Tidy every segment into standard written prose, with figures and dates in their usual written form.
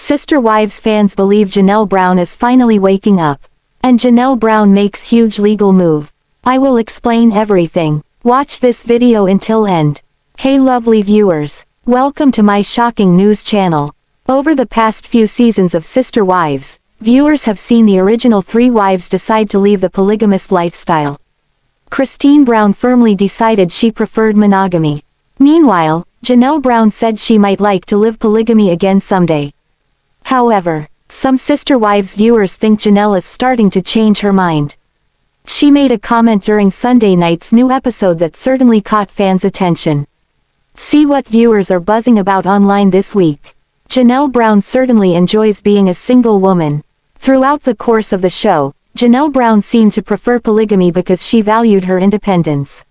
Sister Wives fans believe Janelle Brown is finally waking up. And Janelle Brown makes huge legal move. I will explain everything. Watch this video until end. Hey lovely viewers. Welcome to my shocking news channel. Over the past few seasons of Sister Wives, viewers have seen the original 3 wives decide to leave the polygamous lifestyle. Christine Brown firmly decided she preferred monogamy. Meanwhile, Janelle Brown said she might like to live polygamy again someday. However, some Sister Wives viewers think Janelle is starting to change her mind. She made a comment during Sunday night's new episode that certainly caught fans' attention. See what viewers are buzzing about online this week. Janelle Brown certainly enjoys being a single woman. Throughout the course of the show, Janelle Brown seemed to prefer polygamy because she valued her independence.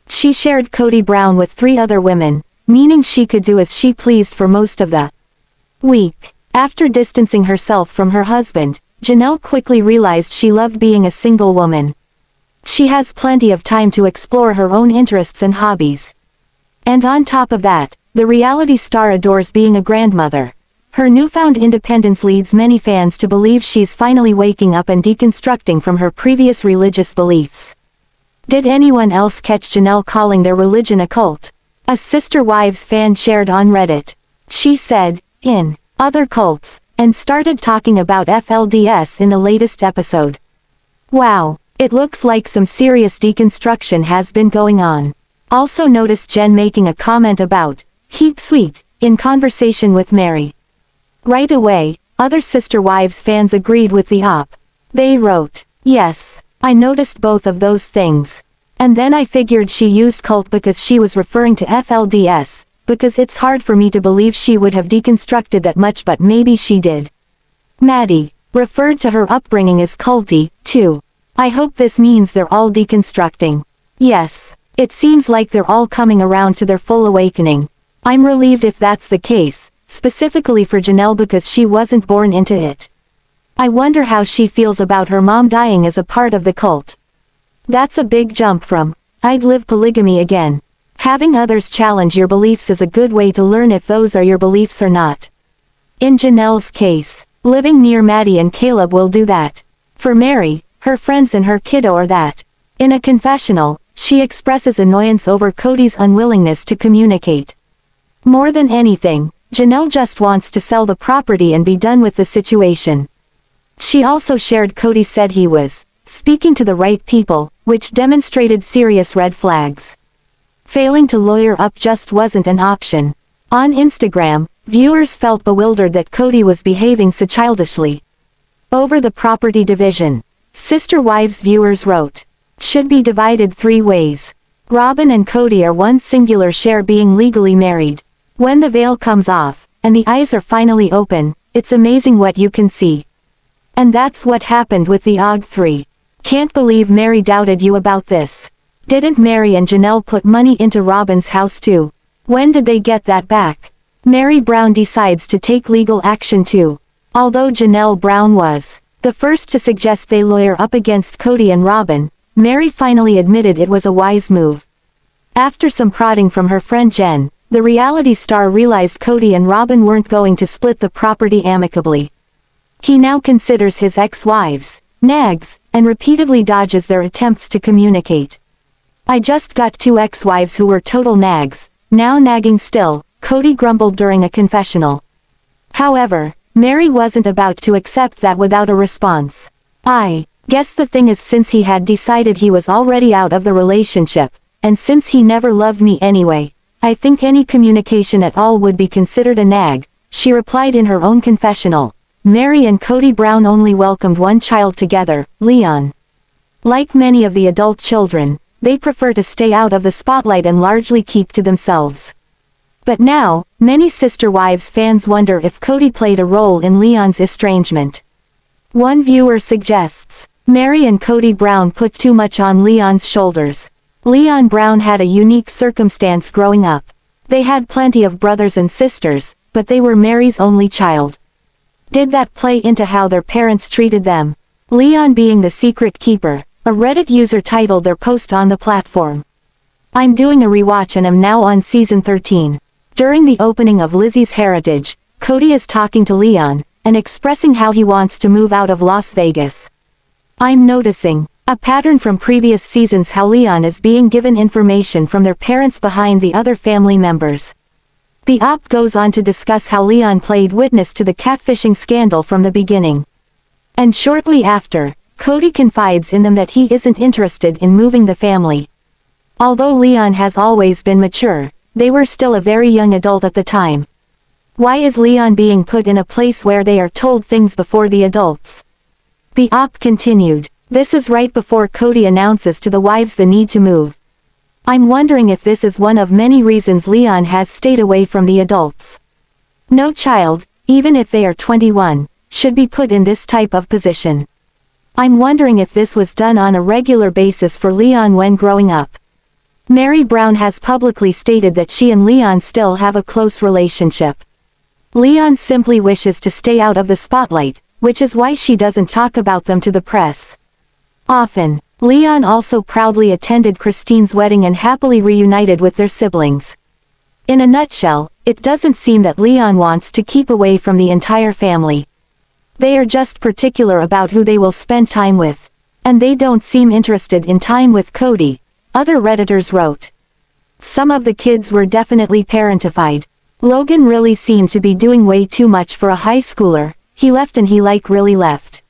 She shared Kody Brown with 3 other women, meaning she could do as she pleased for most of the week. After distancing herself from her husband, Janelle quickly realized she loved being a single woman. She has plenty of time to explore her own interests and hobbies. And on top of that, the reality star adores being a grandmother. Her newfound independence leads many fans to believe she's finally waking up and deconstructing from her previous religious beliefs. Did anyone else catch Janelle calling their religion a cult? A Sister Wives fan shared on Reddit. She said, "In other cults," and started talking about FLDS in the latest episode. Wow, it looks like some serious deconstruction has been going on. Also noticed Jen making a comment about, "Keep sweet," in conversation with Meri. Right away, other Sister Wives fans agreed with the op. They wrote, "Yes, I noticed both of those things. And then I figured she used cult because she was referring to FLDS, because it's hard for me to believe she would have deconstructed that much, but maybe she did." Maddie referred to her upbringing as culty, too. "I hope this means they're all deconstructing. Yes, it seems like they're all coming around to their full awakening. I'm relieved if that's the case, specifically for Janelle because she wasn't born into it. I wonder how she feels about her mom dying as a part of the cult. That's a big jump from, I'd live polygamy again. Having others challenge your beliefs is a good way to learn if those are your beliefs or not. In Janelle's case, living near Maddie and Caleb will do that. For Meri, her friends and her kiddo are that." In a confessional, she expresses annoyance over Kody's unwillingness to communicate. More than anything, Janelle just wants to sell the property and be done with the situation. She also shared Kody said he was speaking to the right people, which demonstrated serious red flags. Failing to lawyer up just wasn't an option. On Instagram, viewers felt bewildered that Kody was behaving so childishly. Over the property division, Sister Wives viewers wrote, "Should be divided 3 ways. Robyn and Kody are one singular share being legally married. When the veil comes off, and the eyes are finally open, it's amazing what you can see." And that's what happened with the OG3. Can't believe Meri doubted you about this. Didn't Meri and Janelle put money into Robyn's house too? When did they get that back? Meri Brown decides to take legal action too. Although Janelle Brown was the first to suggest they lawyer up against Kody and Robyn, Meri finally admitted it was a wise move. After some prodding from her friend Jen, the reality star realized Kody and Robyn weren't going to split the property amicably. He now considers his ex-wives nags, and repeatedly dodges their attempts to communicate. "I just got 2 ex-wives who were total nags, now nagging still," Kody grumbled during a confessional. However, Meri wasn't about to accept that without a response. "I guess the thing is, since he had decided he was already out of the relationship, and since he never loved me anyway, I think any communication at all would be considered a nag," she replied in her own confessional. Meri and Kody Brown only welcomed one child together, Leon. Like many of the adult children, they prefer to stay out of the spotlight and largely keep to themselves. But now, many Sister Wives fans wonder if Kody played a role in Leon's estrangement. One viewer suggests, Meri and Kody Brown put too much on Leon's shoulders. Leon Brown had a unique circumstance growing up. They had plenty of brothers and sisters, but they were Meri's only child. Did that play into how their parents treated them? Leon being the secret keeper, a Reddit user titled their post on the platform. "I'm doing a rewatch and am now on season 13. During the opening of Lizzie's Heritage, Kody is talking to Leon, and expressing how he wants to move out of Las Vegas. I'm noticing a pattern from previous seasons how Leon is being given information from their parents behind the other family members. The op goes on to discuss how Leon played witness to the catfishing scandal from the beginning. And shortly after, Kody confides in them that he isn't interested in moving the family. Although Leon has always been mature, they were still a very young adult at the time. Why is Leon being put in a place where they are told things before the adults? The op continued. This is right before Kody announces to the wives the need to move. I'm wondering if this is one of many reasons Leon has stayed away from the adults. No child, even if they are 21, should be put in this type of position. I'm wondering if this was done on a regular basis for Leon when growing up. Meri Brown has publicly stated that she and Leon still have a close relationship. Leon simply wishes to stay out of the spotlight, which is why she doesn't talk about them to the press often. Leon also proudly attended Christine's wedding and happily reunited with their siblings. In a nutshell, it doesn't seem that Leon wants to keep away from the entire family. They are just particular about who they will spend time with. And they don't seem interested in time with Kody, other Redditors wrote. Some of the kids were definitely parentified. Logan really seemed to be doing way too much for a high schooler. He left and he really left.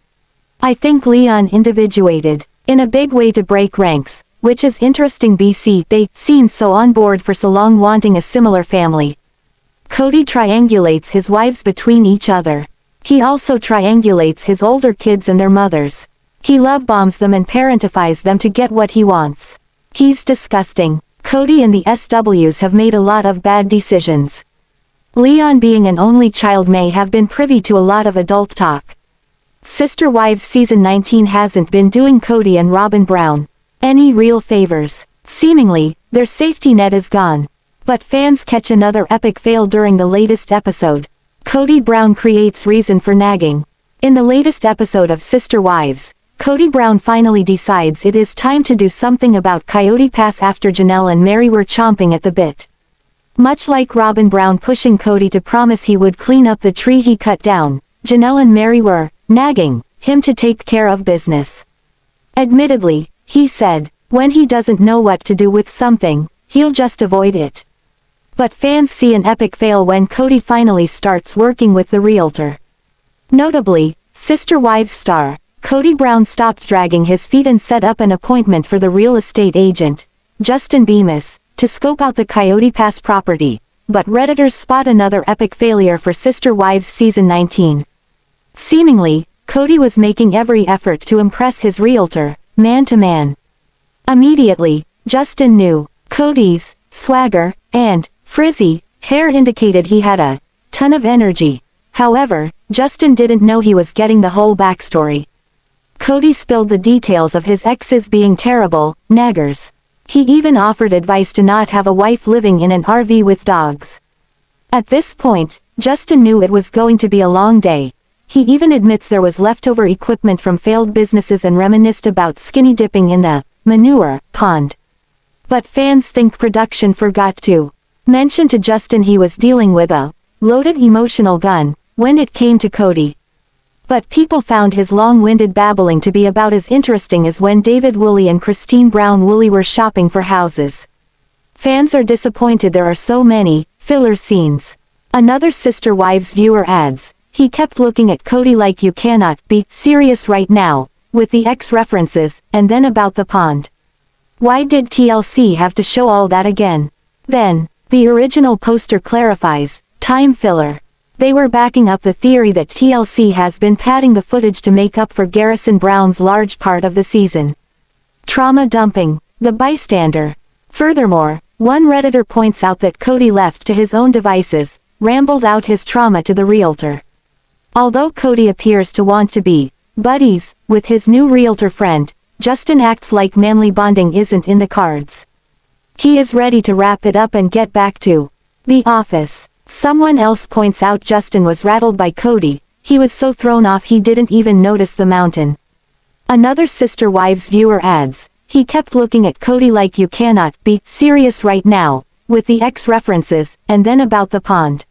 I think Leon individuated in a big way to break ranks, which is interesting. They seemed so on board for so long wanting a similar family. Kody triangulates his wives between each other. He also triangulates his older kids and their mothers. He love bombs them and parentifies them to get what he wants. He's disgusting. Kody and the SWs have made a lot of bad decisions. Leon being an only child may have been privy to a lot of adult talk. Sister Wives Season 19 hasn't been doing Kody and Robyn Brown any real favors. Seemingly, their safety net is gone. But fans catch another epic fail during the latest episode. Kody Brown creates reason for nagging. In the latest episode of Sister Wives, Kody Brown finally decides it is time to do something about Coyote Pass after Janelle and Meri were chomping at the bit. Much like Robyn Brown pushing Kody to promise he would clean up the tree he cut down, Janelle and Meri were nagging him to take care of business. Admittedly, he said, when he doesn't know what to do with something, he'll just avoid it. But fans see an epic fail when Kody finally starts working with the realtor. Notably, Sister Wives star, Kody Brown stopped dragging his feet and set up an appointment for the real estate agent, Justin Bemis, to scope out the Coyote Pass property, but Redditors spot another epic failure for Sister Wives Season 19. Seemingly, Kody was making every effort to impress his realtor, man to man. Immediately, Justin knew. Kody's swagger and frizzy hair indicated he had a ton of energy. However, Justin didn't know he was getting the whole backstory. Kody spilled the details of his exes being terrible naggers. He even offered advice to not have a wife living in an RV with dogs. At this point, Justin knew it was going to be a long day. He even admits there was leftover equipment from failed businesses and reminisced about skinny dipping in the manure pond. But fans think production forgot to mention to Justin he was dealing with a loaded emotional gun when it came to Kody. But people found his long-winded babbling to be about as interesting as when Devid Woolley and Christine Brown Woolley were shopping for houses. Fans are disappointed there are so many filler scenes. Another Sister Wives viewer adds, he kept looking at Kody like you cannot be serious right now, with the X references, and then about the pond. Why did TLC have to show all that again? Then, the original poster clarifies, time filler. They were backing up the theory that TLC has been padding the footage to make up for Garrison Brown's large part of the season. Trauma dumping, the bystander. Furthermore, one Redditor points out that Kody left to his own devices, rambled out his trauma to the realtor. Although Kody appears to want to be buddies with his new realtor friend, Justin acts like manly bonding isn't in the cards. He is ready to wrap it up and get back to the office. Someone else points out Justin was rattled by Kody, he was so thrown off he didn't even notice the mountain. Another Sister Wives viewer adds, he kept looking at Kody like you cannot be serious right now, with the X references, and then about the pond.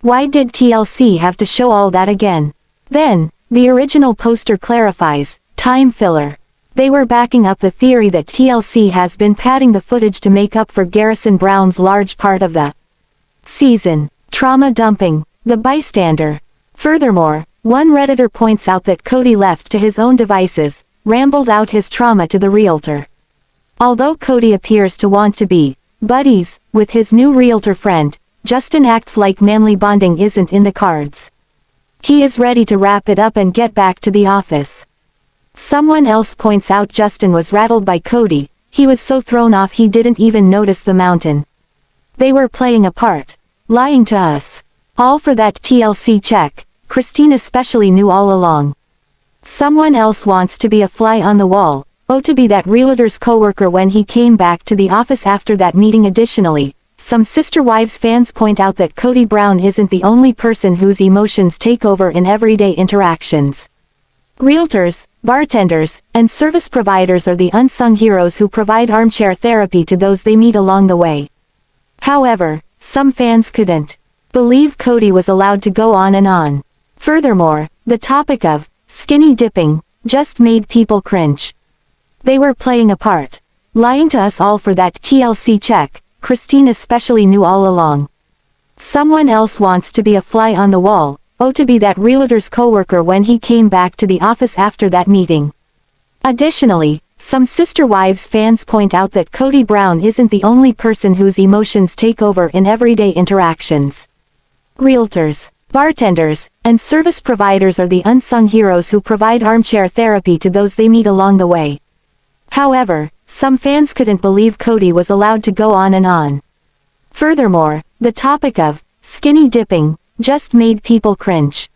Why did TLC have to show all that again? Then, the original poster clarifies, time filler. They were backing up the theory that TLC has been padding the footage to make up for Garrison Brown's large part of the season. Trauma dumping, the bystander. Furthermore, one Redditor points out that Kody left to his own devices, rambled out his trauma to the realtor. Although Kody appears to want to be buddies with his new realtor friend, Justin acts like manly bonding isn't in the cards. He is ready to wrap it up and get back to the office. Someone else points out Justin was rattled by Kody, he was so thrown off he didn't even notice the mountain. They were playing a part. Lying to us. All for that TLC check, Christine especially knew all along. Someone else wants to be a fly on the wall, to be that realtor's coworker when he came back to the office after that meeting. Additionally, some Sister Wives fans point out that Kody Brown isn't the only person whose emotions take over in everyday interactions. Realtors, bartenders, and service providers are the unsung heroes who provide armchair therapy to those they meet along the way. However, some fans couldn't believe Kody was allowed to go on and on. Furthermore, the topic of skinny dipping just made people cringe. They were playing a part. Lying to us all for that TLC check, Christine especially knew all along. Someone else wants to be a fly on the wall, to be that realtor's coworker when he came back to the office after that meeting. Additionally, some Sister Wives fans point out that Kody Brown isn't the only person whose emotions take over in everyday interactions. Realtors, bartenders, and service providers are the unsung heroes who provide armchair therapy to those they meet along the way. However, some fans couldn't believe Kody was allowed to go on and on. Furthermore, the topic of skinny dipping just made people cringe.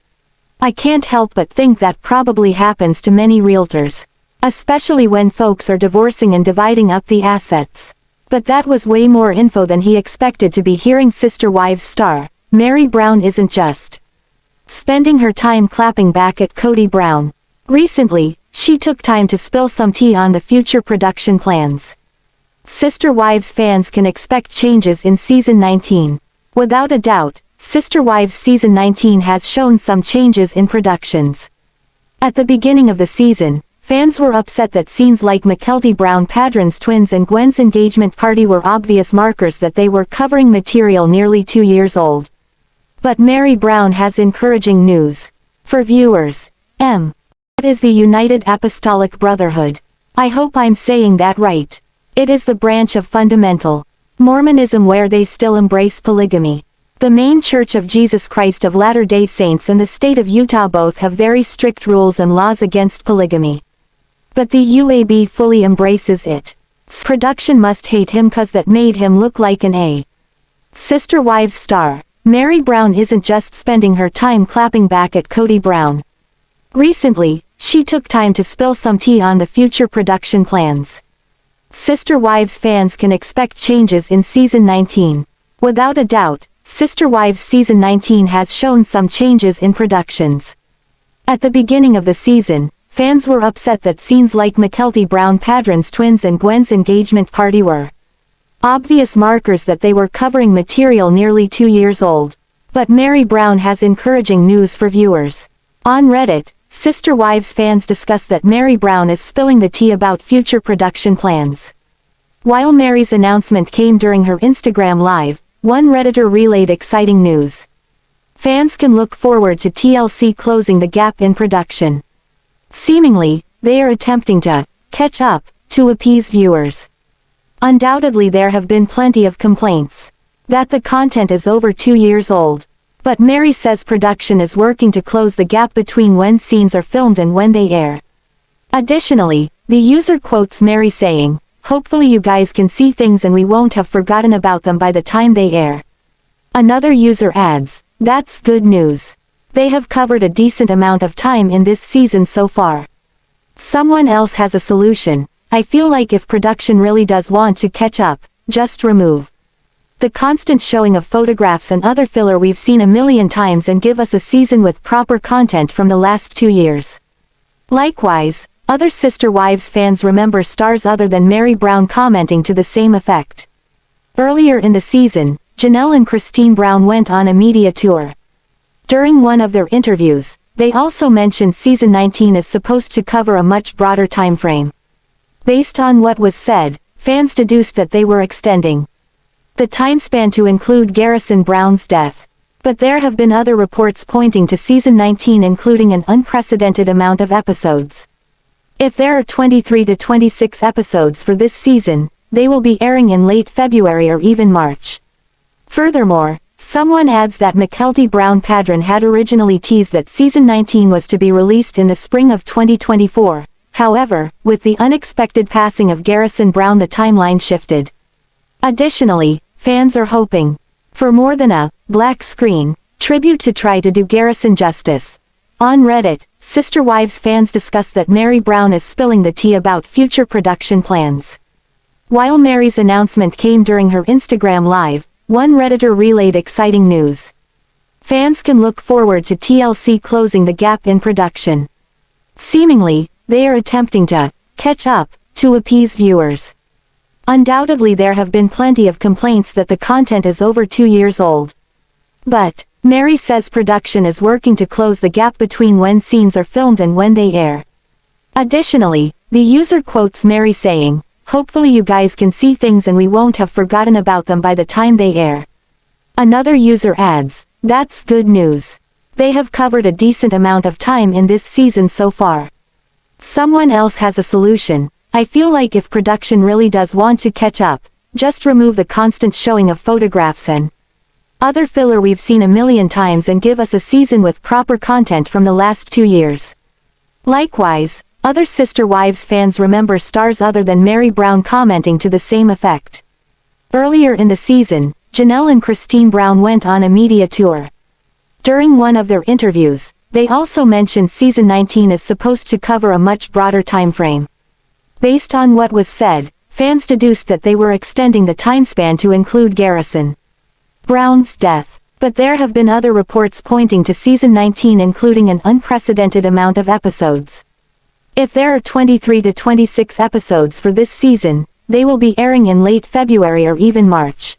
I can't help but think that probably happens to many realtors. Especially when folks are divorcing and dividing up the assets. But that was way more info than he expected to be hearing. Sister Wives star, Meri Brown isn't just spending her time clapping back at Kody Brown. Recently, she took time to spill some tea on the future production plans. Sister Wives fans can expect changes in Season 19. Without a doubt, Sister Wives Season 19 has shown some changes in productions. At the beginning of the season, fans were upset that scenes like Mykelti Brown Paedon's twins and Gwen's engagement party were obvious markers that they were covering material nearly 2 years old. But Meri Brown has encouraging news. For viewers. It is the United Apostolic Brotherhood. I hope I'm saying that right. It is the branch of fundamental Mormonism where they still embrace polygamy. The main Church of Jesus Christ of Latter-day Saints and the state of Utah both have very strict rules and laws against polygamy. But the UAB fully embraces it. Production must hate him cause that made him look like an A. Sister Wives star, Meri Brown isn't just spending her time clapping back at Kody Brown. Recently, she took time to spill some tea on the future production plans. Sister Wives fans can expect changes in Season 19. Without a doubt, Sister Wives Season 19 has shown some changes in productions. At the beginning of the season, fans were upset that scenes like Mykelti Brown Paedon's twins and Gwen's engagement party were obvious markers that they were covering material nearly 2 years old. But Meri Brown has encouraging news for viewers. On Reddit, Sister Wives fans discuss that Meri Brown is spilling the tea about future production plans. While Meri's announcement came during her Instagram Live, one Redditor relayed exciting news. Fans can look forward to TLC closing the gap in production. Seemingly, they are attempting to catch up to appease viewers. Undoubtedly there have been plenty of complaints that the content is over 2 years old. But Meri says production is working to close the gap between when scenes are filmed and when they air. Additionally, the user quotes Meri saying, "Hopefully you guys can see things and we won't have forgotten about them by the time they air." Another user adds, "That's good news. They have covered a decent amount of time in this season so far." Someone else has a solution. I feel like if production really does want to catch up, just remove the constant showing of photographs and other filler we've seen a million times and give us a season with proper content from the last 2 years. Likewise, other Sister Wives fans remember stars other than Meri Brown commenting to the same effect. Earlier in the season, Janelle and Christine Brown went on a media tour. During one of their interviews, they also mentioned season 19 is supposed to cover a much broader time frame. Based on what was said, fans deduced that they were extending the time span to include Garrison Brown's death. But there have been other reports pointing to season 19 including an unprecedented amount of episodes. If there are 23 to 26 episodes for this season, they will be airing in late February or even March. Furthermore, someone adds that Mykelti Paedon had originally teased that season 19 was to be released in the spring of 2024, however, with the unexpected passing of Garrison Brown the timeline shifted. Additionally, fans are hoping for more than a black screen tribute to try to do Garrison justice. On Reddit, Sister Wives fans discuss that Meri Brown is spilling the tea about future production plans. While Meri's announcement came during her Instagram Live, one Redditor relayed exciting news. Fans can look forward to TLC closing the gap in production. Seemingly, they are attempting to catch up to appease viewers. Undoubtedly there have been plenty of complaints that the content is over 2 years old. But Meri says production is working to close the gap between when scenes are filmed and when they air. Additionally, the user quotes Meri saying, "Hopefully you guys can see things and we won't have forgotten about them by the time they air." Another user adds, "That's good news. They have covered a decent amount of time in this season so far." Someone else has a solution. "I feel like if production really does want to catch up, just remove the constant showing of photographs and other filler we've seen a million times and give us a season with proper content from the last 2 years." Likewise, other Sister Wives fans remember stars other than Meri Brown commenting to the same effect. Earlier in the season, Janelle and Christine Brown went on a media tour. During one of their interviews, they also mentioned season 19 is supposed to cover a much broader time frame. Based on what was said, fans deduced that they were extending the time span to include Garrison Brown's death. But there have been other reports pointing to season 19 including an unprecedented amount of episodes. If there are 23 to 26 episodes for this season, they will be airing in late February or even March.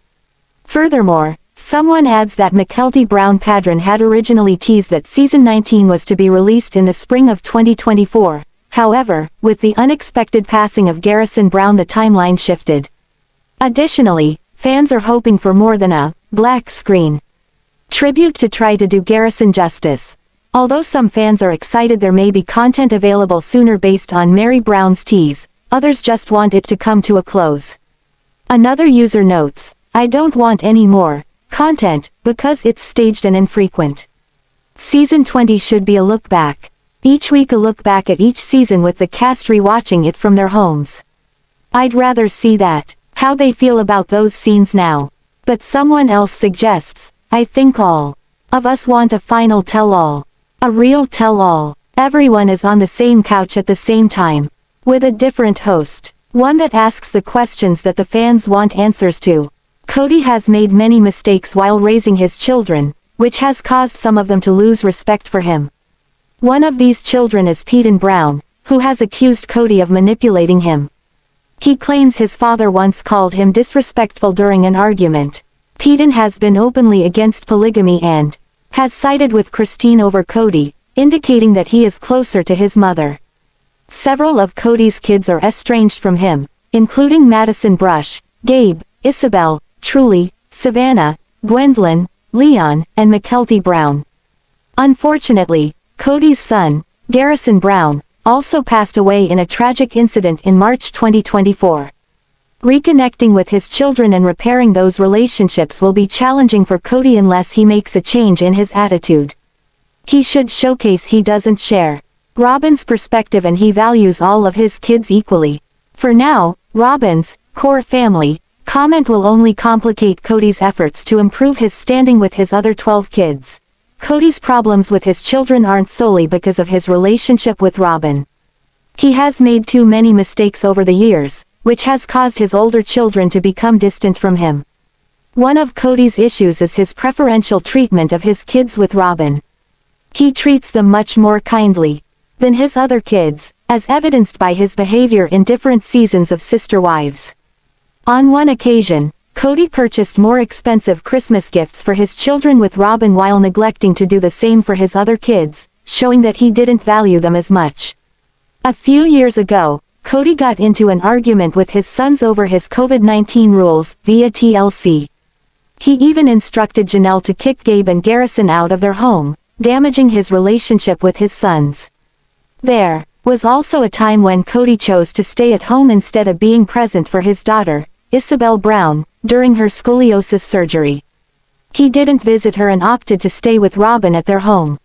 Furthermore, someone adds that Mykelti Paedon had originally teased that season 19 was to be released in the spring of 2024, however, with the unexpected passing of Garrison Brown the timeline shifted. Additionally, fans are hoping for more than a black screen tribute to try to do Garrison justice. Although some fans are excited there may be content available sooner based on Meri Brown's tease, others just want it to come to a close. Another user notes, "I don't want any more content, because it's staged and infrequent. Season 20 should be a look back. Each week a look back at each season with the cast rewatching it from their homes. I'd rather see that. How they feel about those scenes now." But someone else suggests, "I think all of us want a final tell-all. A real tell-all. Everyone is on the same couch at the same time. With a different host. One that asks the questions that the fans want answers to." Kody has made many mistakes while raising his children, which has caused some of them to lose respect for him. One of these children is Paedon Brown, who has accused Kody of manipulating him. He claims his father once called him disrespectful during an argument. Paedon has been openly against polygamy and has sided with Christine over Kody, indicating that he is closer to his mother. Several of Kody's kids are estranged from him, including Madison, Gabe, Ysabel, Truely, Savanah, Gwendlyn, Leon, and Mykelti Brown. Unfortunately, Kody's son, Garrison Brown, also passed away in a tragic incident in March 2024. Reconnecting with his children and repairing those relationships will be challenging for Kody unless he makes a change in his attitude. He should showcase he doesn't share Robyn's perspective and he values all of his kids equally. For now, Robyn's core family comment will only complicate Kody's efforts to improve his standing with his other 12 kids. Kody's problems with his children aren't solely because of his relationship with Robyn. He has made too many mistakes over the years, which has caused his older children to become distant from him. One of Kody's issues is his preferential treatment of his kids with Robyn. He treats them much more kindly than his other kids, as evidenced by his behavior in different seasons of Sister Wives. On one occasion, Kody purchased more expensive Christmas gifts for his children with Robyn while neglecting to do the same for his other kids, showing that he didn't value them as much. A few years ago, Kody got into an argument with his sons over his COVID-19 rules, via TLC. He even instructed Janelle to kick Gabe and Garrison out of their home, damaging his relationship with his sons. There was also a time when Kody chose to stay at home instead of being present for his daughter, Ysabel Brown, during her scoliosis surgery. He didn't visit her and opted to stay with Robyn at their home.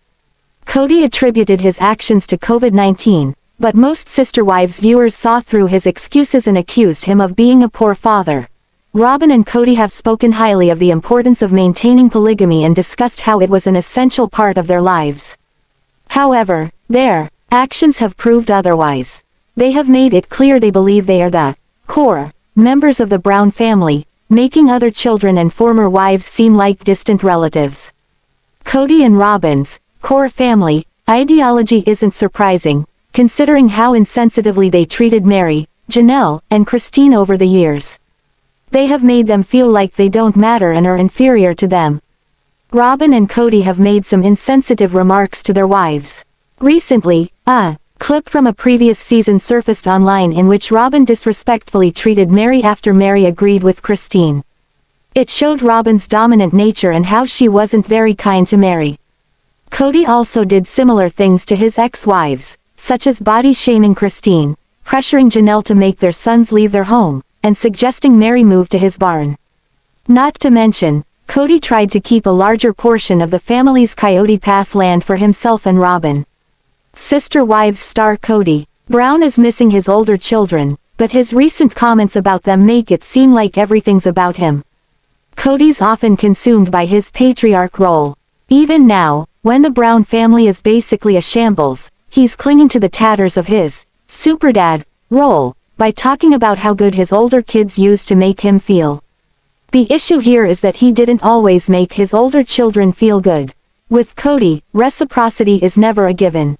Kody attributed his actions to COVID-19, but most Sister Wives viewers saw through his excuses and accused him of being a poor father. Robyn and Kody have spoken highly of the importance of maintaining polygamy and discussed how it was an essential part of their lives. However, their actions have proved otherwise. They have made it clear they believe they are the core members of the Brown family, making other children and former wives seem like distant relatives. Kody and Robyn's core family ideology isn't surprising, considering how insensitively they treated Meri, Janelle, and Christine over the years. They have made them feel like they don't matter and are inferior to them. Robyn and Kody have made some insensitive remarks to their wives. Recently, a clip from a previous season surfaced online in which Robyn disrespectfully treated Meri after Meri agreed with Christine. It showed Robyn's dominant nature and how she wasn't very kind to Meri. Kody also did similar things to his ex-wives, such as body-shaming Christine, pressuring Janelle to make their sons leave their home, and suggesting Meri move to his barn. Not to mention, Kody tried to keep a larger portion of the family's Coyote Pass land for himself and Robyn. Sister Wives star Kody Brown is missing his older children, but his recent comments about them make it seem like everything's about him. Kody's often consumed by his patriarch role. Even now, when the Brown family is basically a shambles, he's clinging to the tatters of his superdad role by talking about how good his older kids used to make him feel. The issue here is that he didn't always make his older children feel good. With Kody, reciprocity is never a given.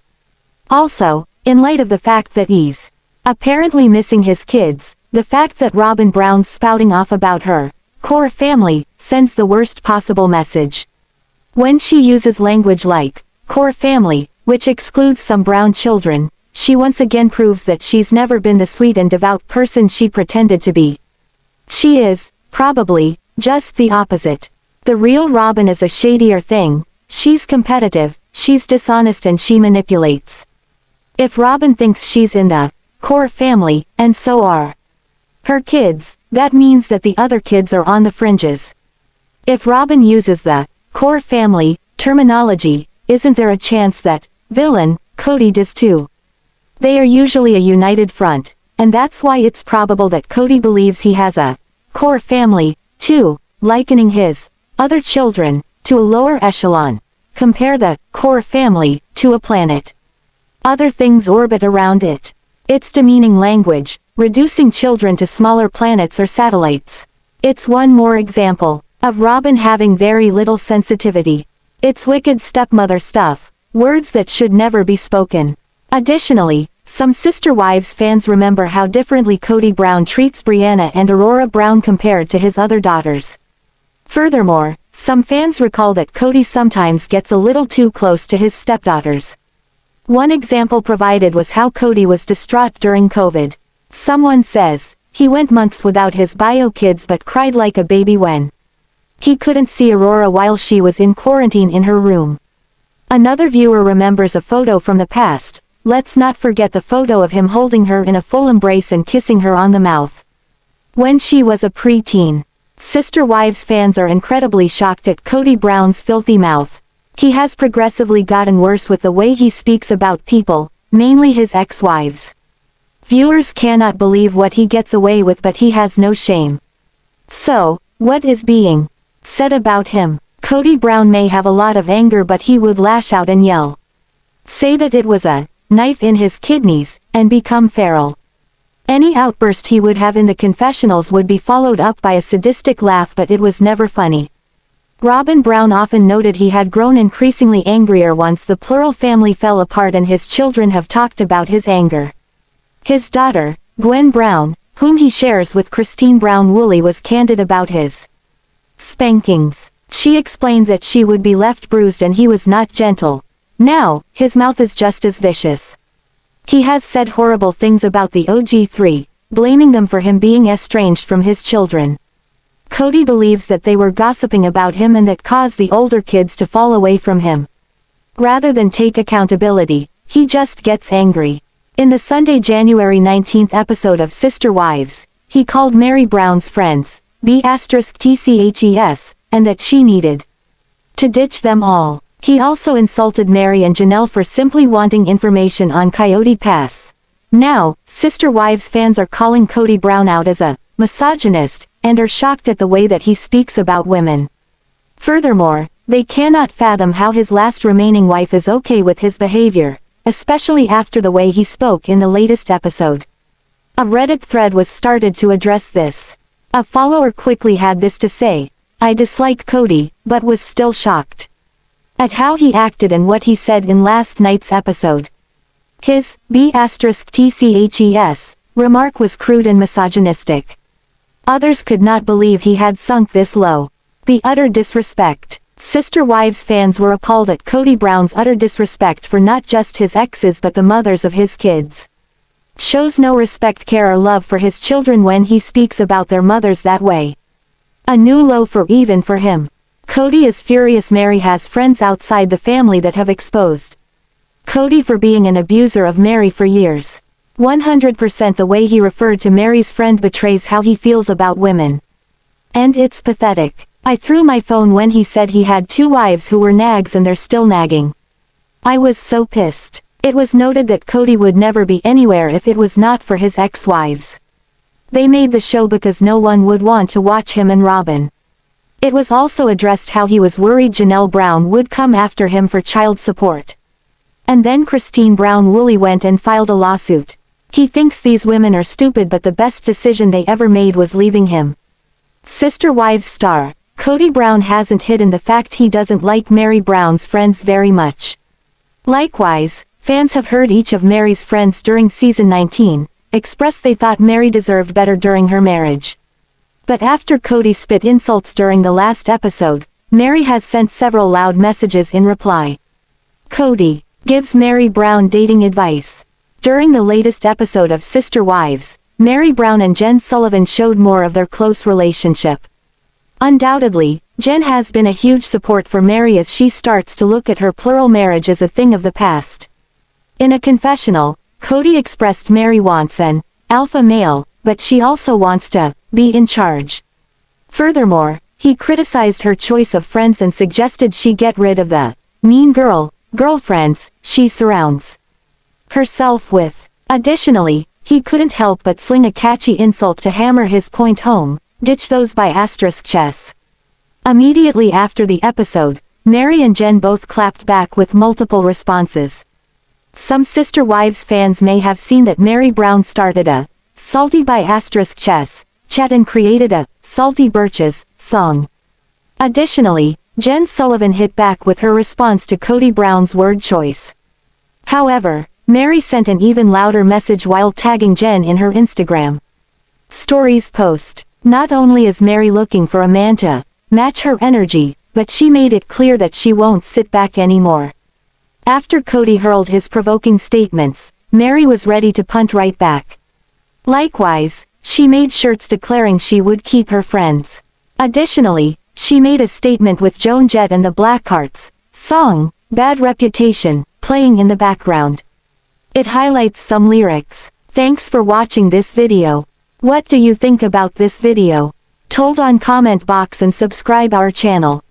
Also, in light of the fact that he's apparently missing his kids, the fact that Robyn Brown's spouting off about her core family sends the worst possible message. When she uses language like core family, which excludes some Brown children, she once again proves that she's never been the sweet and devout person she pretended to be. She is, probably, just the opposite. The real Robyn is a shadier thing. She's competitive, she's dishonest, and she manipulates. If Robyn thinks she's in the core family, and so are her kids, that means that the other kids are on the fringes. If Robyn uses the core family terminology, isn't there a chance that villain Kody does too? They are usually a united front, and that's why it's probable that Kody believes he has a core family, too, likening his other children to a lower echelon. Compare the core family to a planet. Other things orbit around it. It's demeaning language, reducing children to smaller planets or satellites. It's one more example of Robyn having very little sensitivity. It's wicked stepmother stuff, words that should never be spoken. Additionally, some Sister Wives fans remember how differently Kody Brown treats Brianna and Aurora Brown compared to his other daughters. Furthermore, some fans recall that Kody sometimes gets a little too close to his stepdaughters. One example provided was how Kody was distraught during COVID. Someone says, he went months without his bio kids but cried like a baby when he couldn't see Aurora while she was in quarantine in her room. Another viewer remembers a photo from the past. Let's not forget the photo of him holding her in a full embrace and kissing her on the mouth when she was a preteen. Sister Wives fans are incredibly shocked at Kody Brown's filthy mouth. He has progressively gotten worse with the way he speaks about people, mainly his ex-wives. Viewers cannot believe what he gets away with, but he has no shame. So, what is being said about him? Kody Brown may have a lot of anger, but he would lash out and yell. Say that it was a knife in his kidneys, and become feral. Any outburst he would have in the confessionals would be followed up by a sadistic laugh, but it was never funny. Robyn Brown often noted he had grown increasingly angrier once the plural family fell apart, and his children have talked about his anger. His daughter, Gwen Brown, whom he shares with Christine Brown Woolley, was candid about his spankings. She explained that she would be left bruised and he was not gentle. Now, his mouth is just as vicious. He has said horrible things about the OG3, blaming them for him being estranged from his children. Kody believes that they were gossiping about him and that caused the older kids to fall away from him. Rather than take accountability, he just gets angry. In the Sunday, January 19th episode of Sister Wives, he called Meri Brown's friends B*TCHES, and that she needed to ditch them all. He also insulted Meri and Janelle for simply wanting information on Coyote Pass. Now, Sister Wives fans are calling Kody Brown out as a misogynist, and are shocked at the way that he speaks about women. Furthermore, they cannot fathom how his last remaining wife is okay with his behavior, especially after the way he spoke in the latest episode. A Reddit thread was started to address this. A follower quickly had this to say: "I dislike Kody, but was still shocked at how he acted and what he said in last night's episode." His B*TCHES remark was crude and misogynistic. Others could not believe he had sunk this low. The utter disrespect. Sister Wives fans were appalled at Kody Brown's utter disrespect for not just his exes but the mothers of his kids. Shows no respect, care or love for his children when he speaks about their mothers that way. A new low for even for him. Kody is furious. Meri has friends outside the family that have exposed Kody for being an abuser of Meri for years. 100% the way he referred to Meri's friend betrays how he feels about women. And it's pathetic. "I threw my phone when he said he had 2 wives who were nags and they're still nagging. I was so pissed." It was noted that Kody would never be anywhere if it was not for his ex-wives. They made the show because no one would want to watch him and Robyn. It was also addressed how he was worried Janelle Brown would come after him for child support. And then Christine Brown Woolley went and filed a lawsuit. He thinks these women are stupid, but the best decision they ever made was leaving him. Sister Wives star Kody Brown hasn't hidden the fact he doesn't like Meri Brown's friends very much. Likewise, fans have heard each of Meri's friends during season 19 express they thought Meri deserved better during her marriage. But after Kody spit insults during the last episode, Meri has sent several loud messages in reply. Kody gives Meri Brown dating advice. During the latest episode of Sister Wives, Meri Brown and Jen Sullivan showed more of their close relationship. Undoubtedly, Jen has been a huge support for Meri as she starts to look at her plural marriage as a thing of the past. In a confessional, Kody expressed Meri wants an alpha male, but she also wants to be in charge. Furthermore, he criticized her choice of friends and suggested she get rid of the mean girlfriends she surrounds herself with. Additionally, he couldn't help but sling a catchy insult to hammer his point home: "Ditch those by*chess." Immediately after the episode, Meri and Jen both clapped back with multiple responses. Some Sister Wives fans may have seen that Meri Brown started a salty by*chess chat and created a Salty Birches song. Additionally, Jen Sullivan hit back with her response to Kody Brown's word choice. However, Meri sent an even louder message while tagging Jen in her Instagram stories post. Not only is Meri looking for a man to match her energy, but she made it clear that she won't sit back anymore. After Kody hurled his provoking statements, Meri was ready to punt right back. Likewise, she made shirts declaring she would keep her friends. Additionally, she made a statement with Joan Jett and the Blackhearts song, "Bad Reputation," playing in the background. It highlights some lyrics. Thanks for watching this video. What do you think about this video? Told on comment box and subscribe our channel.